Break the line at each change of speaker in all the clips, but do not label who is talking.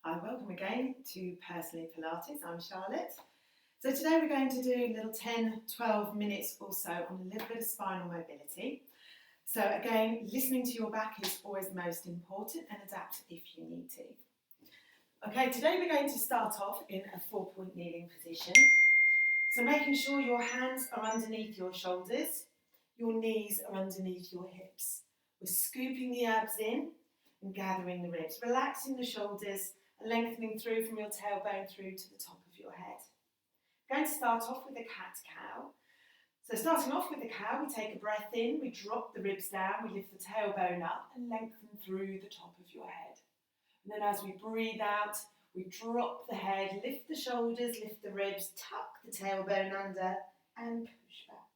Hi, welcome again to Personally Pilates. I'm Charlotte. So today we're going to do a little 10-12 minutes or so on a little bit of spinal mobility. So again, listening to your back is always most important, and adapt if you need to. Okay, today we're going to start off in a 4-point kneeling position. So making sure your hands are underneath your shoulders, your knees are underneath your hips. We're scooping the abs in and gathering the ribs, relaxing the shoulders, lengthening through from your tailbone through to the top of your head. I'm going to start off with a cat-cow. So starting off with the cow, we take a breath in, we drop the ribs down, we lift the tailbone up and lengthen through the top of your head. And then as we breathe out, we drop the head, lift the shoulders, lift the ribs, tuck the tailbone under and push back.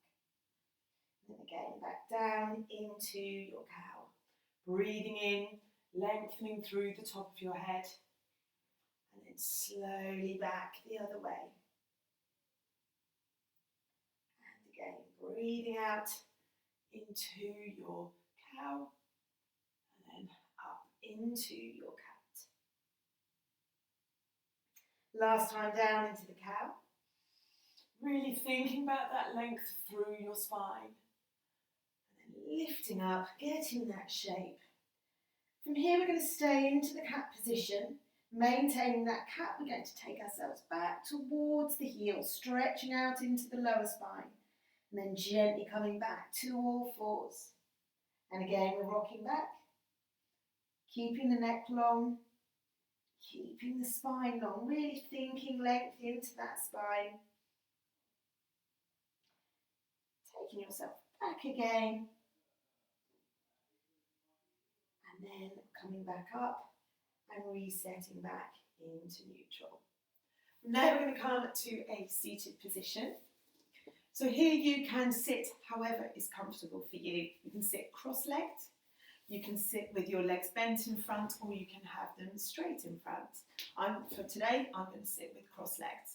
And then again, back down into your cow. Breathing in, lengthening through the top of your head. And then slowly back the other way. And again, breathing out into your cow. And then up into your cat. Last time down into the cow. Really thinking about that length through your spine. And then lifting up, getting that shape. From here we're going to stay into the cat position. Maintaining that cat, we're going to take ourselves back towards the heel, stretching out into the lower spine, and then gently coming back to all fours. And again, we're rocking back, keeping the neck long, keeping the spine long, really thinking length into that spine. Taking yourself back again, and then coming back up. And resetting back into neutral. Now we're going to come to a seated position. So here you can sit however is comfortable for you. You can sit cross-legged, you can sit with your legs bent in front, or you can have them straight in front. For today, I'm going to sit with cross-legged.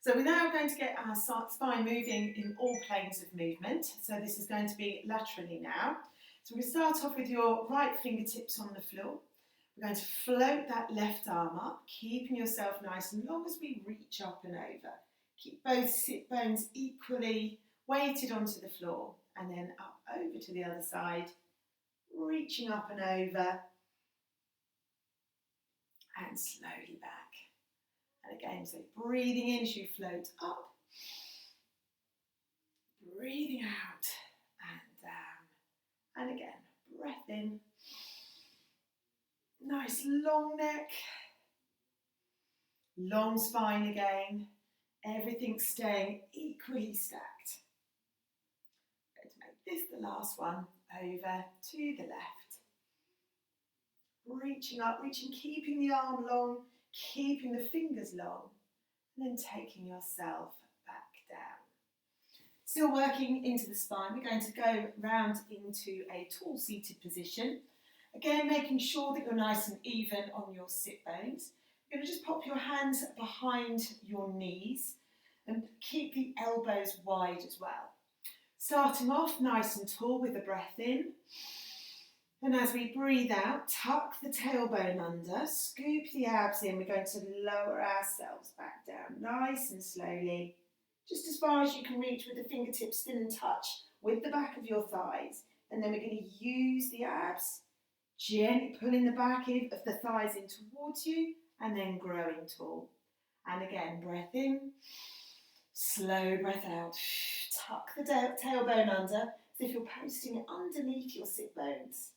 So we're now going to get our spine moving in all planes of movement. So this is going to be laterally now. So we start off with your right fingertips on the floor. We're going to float that left arm up, keeping yourself nice and long as we reach up and over. Keep both sit bones equally weighted onto the floor, and then up over to the other side, reaching up and over, and slowly back. And again, so breathing in as you float up, breathing out and down, and again, breath in. Nice long neck, long spine again, everything staying equally stacked. I'm going to make this the last one, over to the left. Reaching up, keeping the arm long, keeping the fingers long, and then taking yourself back down. Still working into the spine, we're going to go round into a tall seated position. Again, making sure that you're nice and even on your sit bones. You're going to just pop your hands behind your knees and keep the elbows wide as well. Starting off nice and tall with the breath in. And as we breathe out, tuck the tailbone under, scoop the abs in. We're going to lower ourselves back down nice and slowly, just as far as you can reach with the fingertips still in touch with the back of your thighs. And then we're going to use the abs, gently pulling the back of the thighs in towards you, and then growing tall. And again, breath in, slow breath out. Tuck the tailbone under as if you're posting it underneath your sit bones.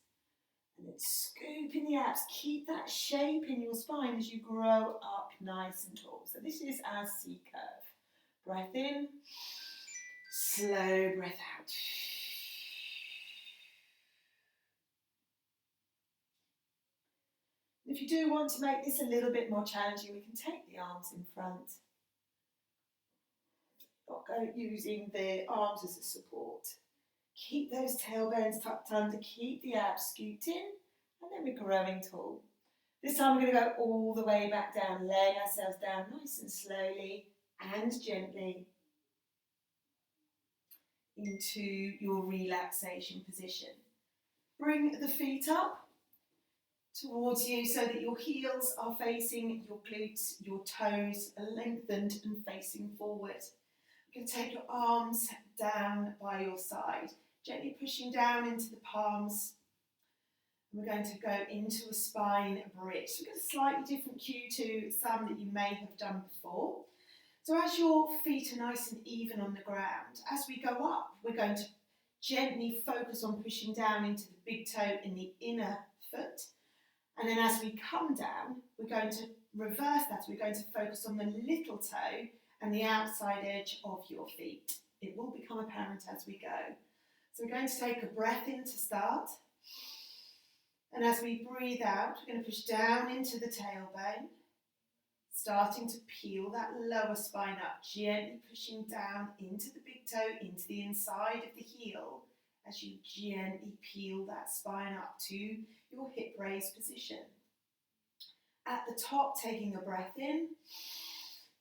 And then scooping the abs. Keep that shape in your spine as you grow up nice and tall. So this is our C curve. Breath in, slow breath out. If you do want to make this a little bit more challenging, we can take the arms in front. Not go using the arms as a support. Keep those tailbones tucked under, keep the abs scooped in, and then we're growing tall. This time we're going to go all the way back down, laying ourselves down nice and slowly and gently into your relaxation position. Bring the feet up towards you so that your heels are facing your glutes, your toes are lengthened and facing forward. You're going to take your arms down by your side, gently pushing down into the palms. We're going to go into a spine bridge. So we've got a slightly different cue to some that you may have done before. So as your feet are nice and even on the ground, as we go up, we're going to gently focus on pushing down into the big toe in the inner foot. And then as we come down, we're going to reverse that. We're going to focus on the little toe and the outside edge of your feet. It will become apparent as we go. So we're going to take a breath in to start. And as we breathe out, we're going to push down into the tailbone, starting to peel that lower spine up, gently pushing down into the big toe, into the inside of the heel, as you gently peel that spine up to your hip raise position. At the top, taking a breath in,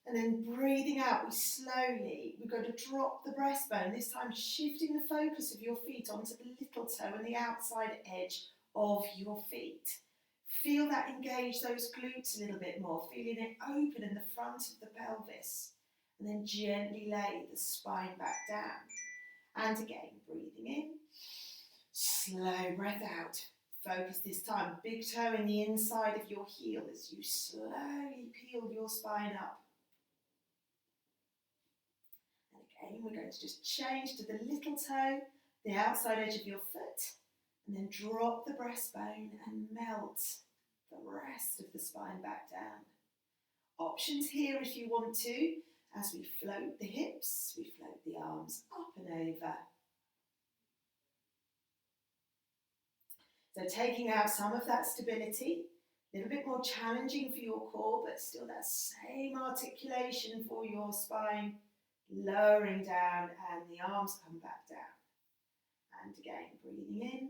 and then breathing out, we're going to drop the breastbone, this time shifting the focus of your feet onto the little toe and the outside edge of your feet. Feel that engage those glutes a little bit more, feeling it open in the front of the pelvis. And then gently lay the spine back down. And again, breathing in, slow breath out. Focus this time, big toe in the inside of your heel as you slowly peel your spine up. And again, we're going to just change to the little toe, the outside edge of your foot, and then drop the breastbone and melt the rest of the spine back down. Options here if you want to, as we float the hips, we float the arms up and over. So taking out some of that stability, a little bit more challenging for your core, but still that same articulation for your spine, lowering down and the arms come back down. And again, breathing in,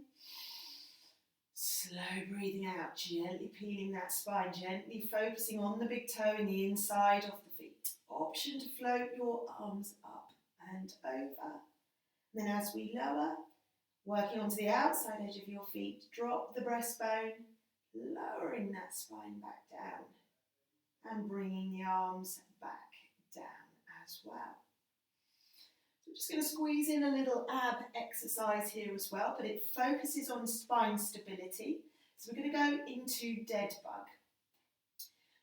slow breathing out, gently peeling that spine, gently focusing on the big toe in the inside of the feet. Option to float your arms up and over. And then as we lower, working onto the outside edge of your feet, drop the breastbone, lowering that spine back down and bringing the arms back down as well. So I'm just going to squeeze in a little ab exercise here as well, but it focuses on spine stability. So we're going to go into dead bug.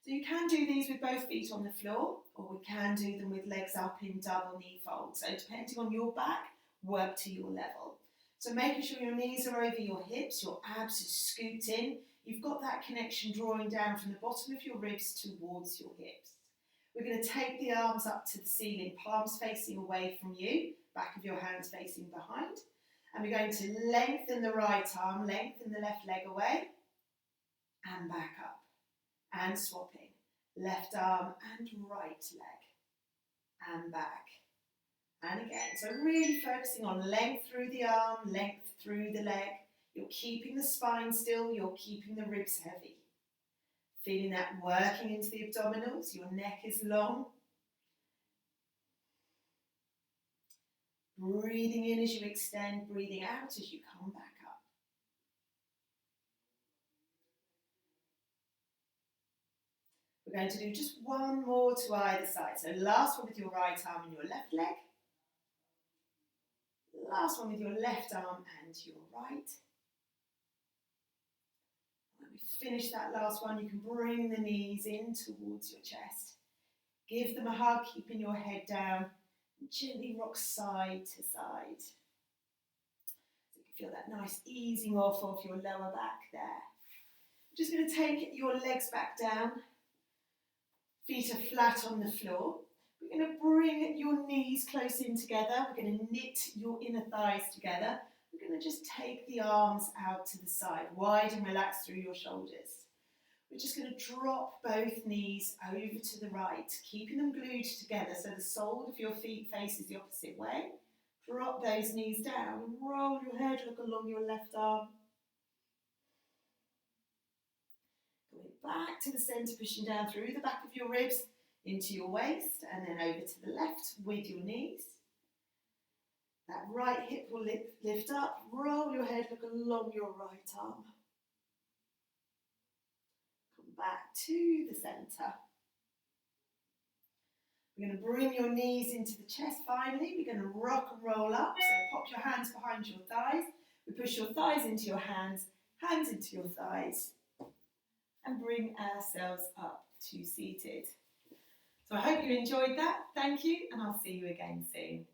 So you can do these with both feet on the floor, or we can do them with legs up in double knee fold. So depending on your back, work to your level. So making sure your knees are over your hips, your abs are scooped in. You've got that connection drawing down from the bottom of your ribs towards your hips. We're going to take the arms up to the ceiling, palms facing away from you, back of your hands facing behind. And we're going to lengthen the right arm, lengthen the left leg away, and back up. And swapping, left arm and right leg, and back. And again, so really focusing on length through the arm, length through the leg. You're keeping the spine still, you're keeping the ribs heavy. Feeling that working into the abdominals, your neck is long. Breathing in as you extend, breathing out as you come back up. We're going to do just one more to either side. So last one with your right arm and your left leg. Last one with your left arm and your right. When we finish that last one, you can bring the knees in towards your chest. Give them a hug, keeping your head down. And gently rock side to side. So you can feel that nice easing off of your lower back there. I'm just going to take your legs back down. Feet are flat on the floor. We're going to bring your knees close in together. We're going to knit your inner thighs together. We're going to just take the arms out to the side, wide and relaxed through your shoulders. We're just going to drop both knees over to the right, keeping them glued together so the sole of your feet faces the opposite way. Drop those knees down and roll your head, look along your left arm. Going back to the centre, pushing down through the back of your ribs, into your waist, and then over to the left with your knees. That right hip will lift up, roll your head, look along your right arm. back to the centre. We're going to bring your knees into the chest finally. We're going to rock and roll up. So pop your hands behind your thighs. We push your thighs into your hands into your thighs. And bring ourselves up to seated. So I hope you enjoyed that. Thank you, and I'll see you again soon.